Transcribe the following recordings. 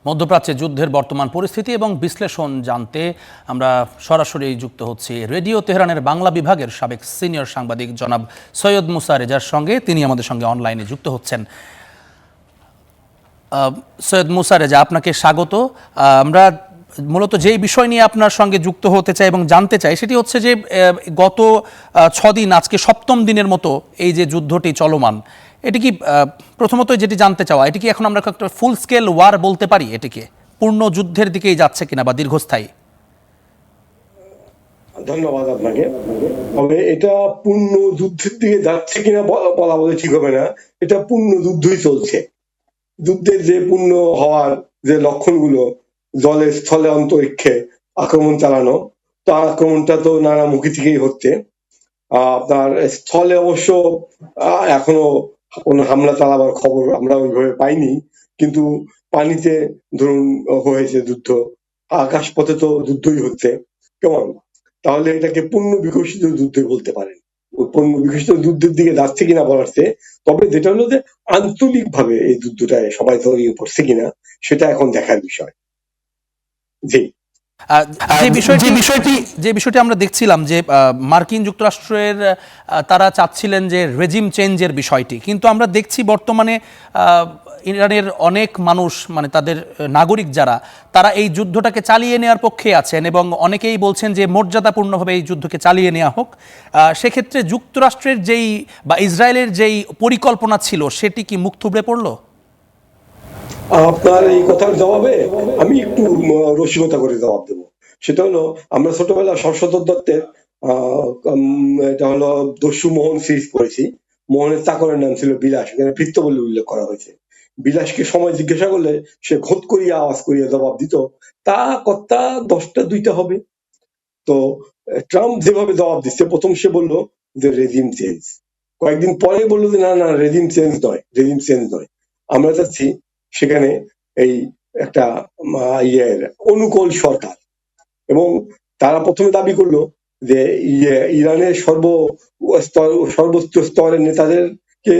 মধ্যপ্রাচ্যে যুদ্ধের বর্তমান পরিস্থিতি এবং বিশ্লেষণ জানতে আমরা সরাসরি যুক্ত হচ্ছি রেডিও তেহরানের বাংলা বিভাগের সাবেক সিনিয়র সাংবাদিক জনাব সৈয়দ মুসা রেজার সঙ্গে। তিনি আমাদের সঙ্গে অনলাইনে যুক্ত হচ্ছেন। সৈয়দ মুসা রেজা, আপনাকে স্বাগত। আমরা মূলত যেই বিষয় নিয়ে আপনার সঙ্গে যুক্ত হতে চাই এবং জানতে চাই সেটি হচ্ছে যে গত 6 দিন, আজকে 7ম দিনের মতো এই যে যুদ্ধটি চলমান, এটি কি প্রথমত যেটি জানতে চাওয়া, এটি কি এখন আমরা একটা ফুল স্কেল ওয়ার বলতে পারি? এটিকে পূর্ণ যুদ্ধের দিকেই যাচ্ছে কিনা বা দীর্ঘস্থায়ী? ধন্যবাদ আপনাকে। তবে এটা পূর্ণ যুদ্ধের দিকে যাচ্ছে কিনা বলা বলে ঠিক হবে না। এটা পূর্ণ যুদ্ধই চলছে। যুদ্ধের যে পূর্ণ হওয়ার যে লক্ষণগুলো, জলে স্থলে অন্তরিক্ষে আক্রমণ চালানো, তার আক্রমণটা তো নানামুখী থেকেই হচ্ছে। আপনার স্থলে অবশ্য এখনো কোনো হামলা চালাবার খবর আমরা ওইভাবে পাইনি, কিন্তু পানিতে ধরুন হয়েছে যুদ্ধ, আকাশপথে তো যুদ্ধই হচ্ছে। কেমন? তাহলে এটাকে পূর্ণ বিকশিত যুদ্ধ বলতে পারেন। পূর্ণ বিকশিত যুদ্ধের দিকে যাচ্ছে কিনা বলার চেয়ে, তবে যেটা হলো যে আঞ্চলিক ভাবে এই যুদ্ধটায় সবাই জড়িয়ে পড়ছে কিনা সেটা এখন দেখার বিষয়। জি, যে বিষয়টি আমরা দেখছিলাম যে মার্কিন যুক্তরাষ্ট্রের তারা চাচ্ছিলেন যে রেজিম চেঞ্জের বিষয়টি, কিন্তু আমরা দেখছি বর্তমানে ইরানের অনেক মানুষ, মানে তাদের নাগরিক যারা, তারা এই যুদ্ধটাকে চালিয়ে নেওয়ার পক্ষে আছেন এবং অনেকেই বলছেন যে মর্যাদাপূর্ণভাবে এই যুদ্ধকে চালিয়ে নেওয়া হোক। সেক্ষেত্রে যুক্তরাষ্ট্রের যেই বা ইসরায়েলের যেই পরিকল্পনা ছিল সেটি কি মুখ থুবড়ে পড়লো? আপনার এই কথার জবাবে আমি একটু রসিকতা করে জবাব দেবো। সেটা হলো, আমরা ছোটবেলা শশধর দত্তের এটা হলো দস্যু মোহন সিরিজ পড়েছি। মোহনের চাকরের নাম ছিল বিলাস, এখানে ভৃত্য বলে উল্লেখ করা হয়েছে। বিলাসকে সময় জিজ্ঞাসা করলে সে ঘোত করিয়া আওয়াজ করিয়া জবাব দিত, তা কর্তা 10টা 2টা হবে। তো ট্রাম্প যেভাবে জবাব দিচ্ছে, প্রথম সে বললো যে রেজিম চেঞ্জ, কয়েকদিন পরে বললো যে না না, রেজিম চেঞ্জ নয়, রেজিম চেঞ্জ নয়। আমরা চাচ্ছি সেখানে এই একটা অনুকূল সরকার। এবং তারা প্রথমে দাবি করলো যে ইরানের সর্বোচ্চ স্তরের নেতাদেরকে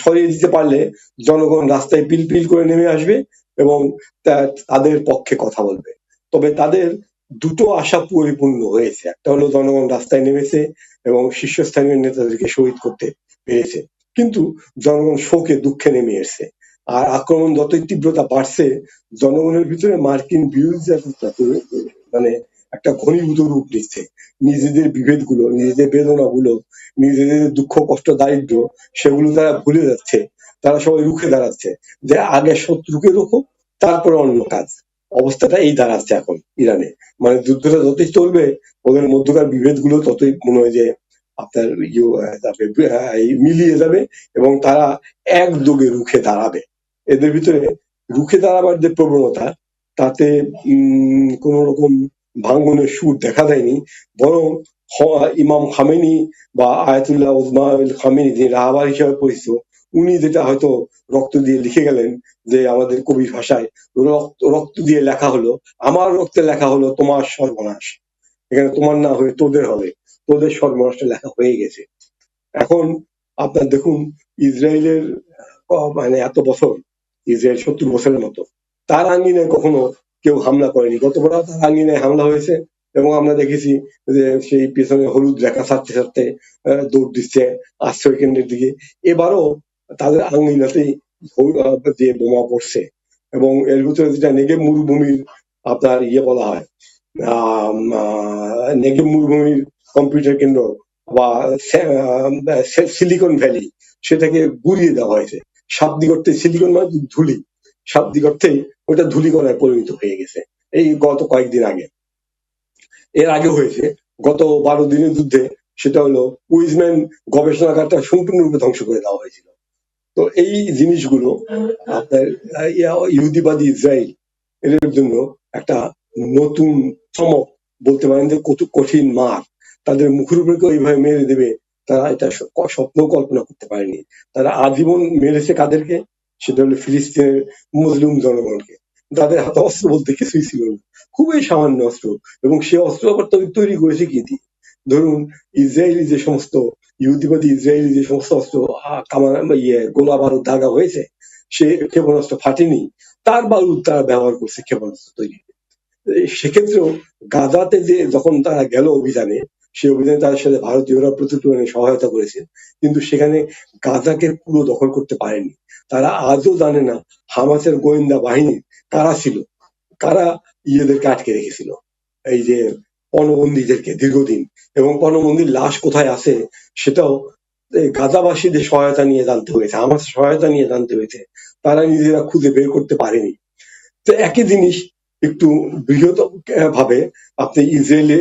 সরিয়ে দিতে পারলে জনগণ রাস্তায় পিলপিল করে নেমে আসবে এবং তাদের পক্ষে কথা বলবে। তবে তাদের দুটো আশা পরিপূর্ণ হয়েছে। একটা হলো জনগণ রাস্তায় নেমেছে এবং শীর্ষস্থানীয় নেতাদেরকে শহীদ করতে পেরেছে, কিন্তু জনগণ শোকে দুঃখে নেমে এসছে। আর আক্রমণ যতই তীব্রতা বাড়ছে, জনগণের ভিতরে মার্কিন বিরোধিতা মানে একটা ঘনীভূত রূপ নিচ্ছে। নিজেদের বিভেদ গুলো, নিজেদের বেদনা গুলো, নিজেদের দুঃখ কষ্ট দারিদ্র, সেগুলো তারা ভুলে যাচ্ছে। তারা সবাই রুখে দাঁড়াচ্ছে যে আগে শত্রুকে রোখো, তারপরে অন্য কাজ। অবস্থাটা এই দাঁড়াচ্ছে এখন ইরানে। মানে যুদ্ধটা যতই চলবে, ওদের মধ্যকার বিভেদ গুলো ততই মনে হয় যে আপনার মিলিয়ে যাবে এবং তারা একযোগে রুখে দাঁড়াবে। এদের ভিতরে রুখে দাঁড়াবার যে প্রবণতা, তাতে কোন রকম ভাঙ্গনের সুর দেখা দেয়নি, বরং ইমাম খামেনি বা আয়াতুল্লাহ উজমাউল খামেনি, যে রাহাবার হিসেবে পরিচিত, উনি যেটা হয়তো রক্ত দিয়ে লিখে গেলেন, যে আমাদের কবির ভাষায় রক্ত দিয়ে লেখা হলো, আমার রক্তে লেখা হলো তোমার সর্বনাশ। এখানে তোমার না হয়ে তোদের হবে, তোদের সর্বনাশটা লেখা হয়ে গেছে। এখন আপনার দেখুন, ইসরায়েলের মানে এত বছর, ইসরায়েল 70 বছরের মতো, তার আঙ্গিনায় কখনো কেউ হামলা করেনি। গতবার তার আঙ্গিনায় হামলা হয়েছে এবং আমরা দেখেছি যে সেই পেছনে হলুদ রেখা ছাড়তে ছাড়তে দৌড় দিচ্ছে আশ্রয় কেন্দ্রের দিকে। এবারও তাদের আঙ্গিনাতেই দিয়ে বোমা পড়ছে। এবং এর ভিতরে যেটা নেগেব মরুভূমির আপনার বলা হয়, নেগেব মরুভূমির কম্পিউটার কেন্দ্র বা সিলিকন ভ্যালি, সেটাকে গুড়িয়ে দেওয়া হয়েছে। শাব্দিক অর্থে সিলিকন মানে ধুলি, শাব্দিক অর্থেই ওটা ধুলিকণায় পরিণত হয়ে গেছে এই গত কয়েকদিন আগে। এর আগে হয়েছে গত 12 দিনের যুদ্ধে, সেটা হলো উইজম্যান গবেষণাগারটা সম্পূর্ণরূপে ধ্বংস করে দেওয়া হয়েছিল। তো এই জিনিসগুলো আপনার ইহুদিবাদী ইসরায়েল এর জন্য একটা নতুন চমক বলতে পারেন, যে কত কঠিন মার তাদের মুখের উপরে কেউ এইভাবে মেরে দেবে, তারা এটা স্বপ্ন কল্পনা করতে পারেনি। তারা আজীবন মেরেছে কাদেরকে? সেটা হলো ফিলিস্তিনের মুসলিম জনগণকে। তাদের হাতে অস্ত্র বলতে কিছুই ছিল না, খুবই সামান্য অস্ত্র। এবং সে অস্ত্র আবার তৈরি করেছে কি দিয়ে? ধরুন, ইসরায়েলি যে সমস্ত ইহুদিবাদী ইসরায়েলি যে সমস্ত অস্ত্র গোলা বারুদ দাগা হয়েছে, সে ক্ষেপণাস্ত্র ফাটেনি, তার বারুদ তারা ব্যবহার করছে ক্ষেপণাস্ত্র তৈরি। সেক্ষেত্রেও গাজাতে যে যখন তারা গেল অভিযানে, সেই অভিযানে তাদের সাথে ভারতীয়রা প্রচুর পরিমাণে সহায়তা করেছে, কিন্তু সেখানে গাজাকে পুরো দখল করতে পারেনি। তারা আজও জানে না হামাসের গোয়েন্দা বাহিনী কারা ছিল, কারা ইয়েদেরকে আটকে রেখেছিল, এই যে পণবন্দীদেরকে দীর্ঘদিন, এবং পণবন্দীর লাশ কোথায় আছে সেটাও গাজাবাসীদের সহায়তা নিয়ে জানতে হয়েছে, হামাসের সহায়তা নিয়ে জানতে হয়েছে। তারা নিজেরা খুঁজে বের করতে পারেনি। তো একই জিনিস একটু বৃহৎ ভাবে আপনি ইসরায়েলে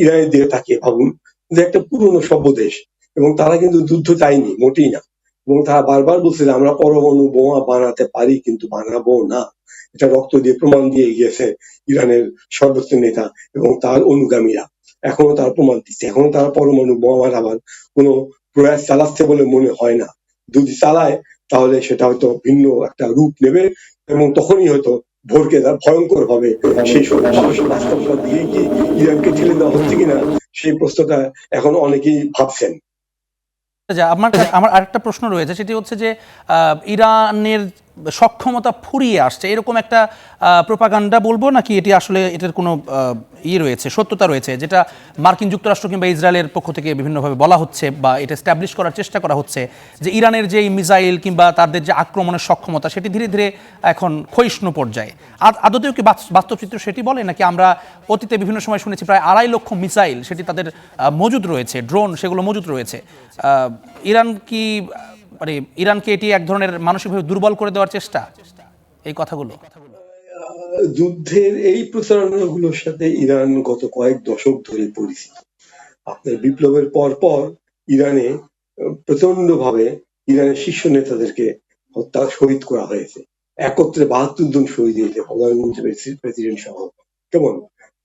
ইরানের দিকে তাকিয়ে ভাবুন, যে একটা পুরনো সভ্য দেশ, এবং তারা কিন্তু যুদ্ধ চায়নি মোটেই না, এবং তারা বারবার বলছে যে আমরা পরমাণু বোমা বানাতে পারি কিন্তু বানাবো না। এটা রক্ত দিয়ে প্রমাণ দিয়ে গিয়েছে ইরানের সর্বোচ্চ নেতা এবং তার অনুগামীরা। এখনো তারা প্রমাণ দিচ্ছে, এখনো তারা পরমাণু বোমা বানাবার কোনো প্রয়াস চালাচ্ছে বলে মনে হয় না। যদি চালায় তাহলে সেটা হয়তো ভিন্ন একটা রূপ নেবে, এবং তখনই হয়তো ভরকে ভয়ঙ্কর ভাবে সেই সব বাস্তবতা দিয়ে কি ইরানকে ঠেলে দেওয়া হচ্ছে কিনা, সেই প্রশ্নটা এখন অনেকেই ভাবছেন। আমার আরেকটা প্রশ্ন রয়েছে, সেটি হচ্ছে যে ইরানের সক্ষমতা ফুরিয়ে আসছে এরকম একটা প্রোপাগান্ডা বলবো নাকি এটি আসলে এটার কোনো রয়েছে, সত্যতা রয়েছে, যেটা মার্কিন যুক্তরাষ্ট্র কিংবা ইসরায়েলের পক্ষ থেকে বিভিন্নভাবে বলা হচ্ছে বা এটা এস্টাবলিশ করার চেষ্টা করা হচ্ছে যে ইরানের যে মিসাইল কিংবা তাদের যে আক্রমণের সক্ষমতা সেটি ধীরে ধীরে এখন ক্ষয়িষ্ণু পর্যায়ে। আদতেও কি বাস্তব চিত্র সেটি বলে, নাকি আমরা অতীতে বিভিন্ন সময় শুনেছি প্রায় 2.5 লক্ষ মিসাইল সেটি তাদের মজুদ রয়েছে, ড্রোন সেগুলো মজুদ রয়েছে। ইরান কি মানে ইরানকে এটি এক ধরনের মানসিকভাবে দুর্বল করে দেওয়ার চেষ্টা, এই কথাগুলো? যুদ্ধের এই প্রচারণাগুলোর সাথে ইরান গত কয়েক দশক ধরে পরিচিত। আপনার বিপ্লবের পর পর ইরানে প্রচন্ড ভাবে ইরানের শীর্ষ নেতাদেরকে হত্যা শহীদ করা হয়েছে। একত্রে 72 জন শহীদ হয়েছে, প্রধানমন্ত্রী প্রেসিডেন্ট সহ। কেমন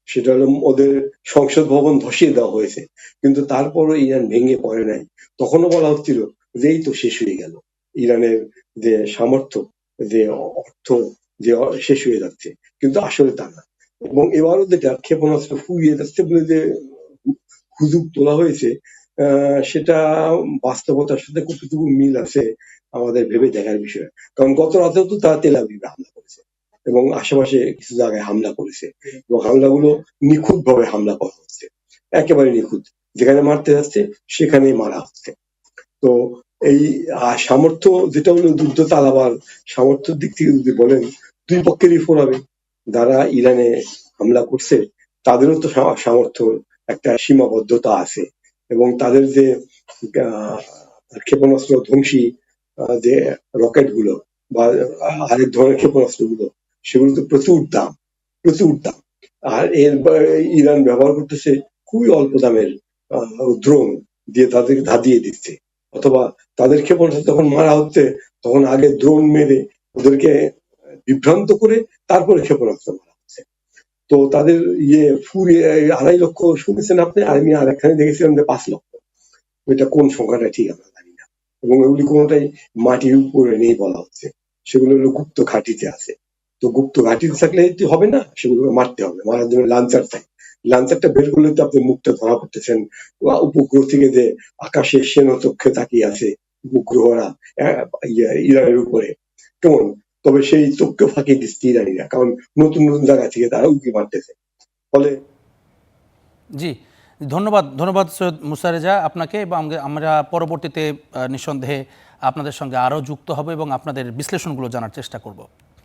সেটা হলো ওদের সংসদ ভবন ধসিয়ে দেওয়া হয়েছে, কিন্তু তারপরও ইরান ভেঙে পড়ে নাই। তখনও বলা হচ্ছিল যে এই তো শেষ হয়ে গেল, ইরানের যে সামর্থ্য, যে অর্থ যে শেষ হয়ে যাচ্ছে, কিন্তু আসলে তা না। এবং এবারও যেটা ক্ষেপণাস্ত্র ফুরিয়ে যাচ্ছে বলে যে হুজুগ তোলা হয়েছে, সেটা বাস্তবতার সাথে কতটুকু মিল আছে আমাদের ভেবে দেখার বিষয়। কারণ গত রাতেও তো তারা তেল আবিবে হামলা করেছে এবং আশেপাশে কিছু জায়গায় হামলা করেছে, এবং হামলাগুলো নিখুঁত ভাবে হামলা করা হচ্ছে, একেবারে নিখুঁত, যেখানে মারতে যাচ্ছে সেখানেই মারা হচ্ছে। তো এই সামর্থ্য যেটা হলো যুদ্ধ চালাবার সামর্থ্যের দিক থেকে যদি বলেন, দুই পক্ষেরই ফোরাবে। যারা ইরানে হামলা করছে তাদেরও তো সামর্থ্য একটা সীমাবদ্ধতা আছে, এবং তাদের যে ক্ষেপণাস্ত্র ধ্বংসী যে রকেট গুলো বা আরেক ধরনের ক্ষেপণাস্ত্র গুলো, সেগুলো তো প্রচুর দাম, প্রচুর দাম। আর ইরান ব্যবহার করতেছে খুবই অল্প দামের ড্রোন দিয়ে তাদের ধাঁধিয়ে দিচ্ছে, অথবা তাদের ক্ষেপণাস্ত্র যখন মারা হচ্ছে তখন আগে ড্রোন মেরে ওদেরকে বিভ্রান্ত করে তারপরে ক্ষেপণাস্ত্র মারা হচ্ছে। তো তাদের ফুরিয়ে 2.5 লক্ষ শুনেছেন আপনি, আমি আর একখানে দেখেছিলাম যে 5 লক্ষ। এটা কোন সংখ্যাটা ঠিক আমরা জানি না, এবং এগুলি কোনোটাই মাটির উপরে নেই বলা হচ্ছে, সেগুলো হলো গুপ্ত ঘাঁটিতে আছে। তো গুপ্ত ঘাঁটিতে থাকলে হবে না, সেগুলোকে মারতে হবে, মারার জন্য লাঞ্চার চাই। লাঞ্চারটা বের করলে তো আপনি মুখটা ধরা পড়তেছেন উপগ্রহ থেকে, যে আকাশে চোখে তাকিয়ে আছে উপগ্রহরা ইরানের উপরে, কেমন। তবে সেই চোখকে ফাঁকি দিচ্ছে ইরানিরা, কারণ নতুন নতুন জায়গা থেকে তারা উঁকি মারতেছে। ফলে জি, ধন্যবাদ ধন্যবাদ সৈয়দ মুসা রেজা আপনাকে, এবং আমরা পরবর্তীতে নিঃসন্দেহে আপনাদের সঙ্গে আরও যুক্ত হব এবং আপনাদের বিশ্লেষণগুলো জানার চেষ্টা করব।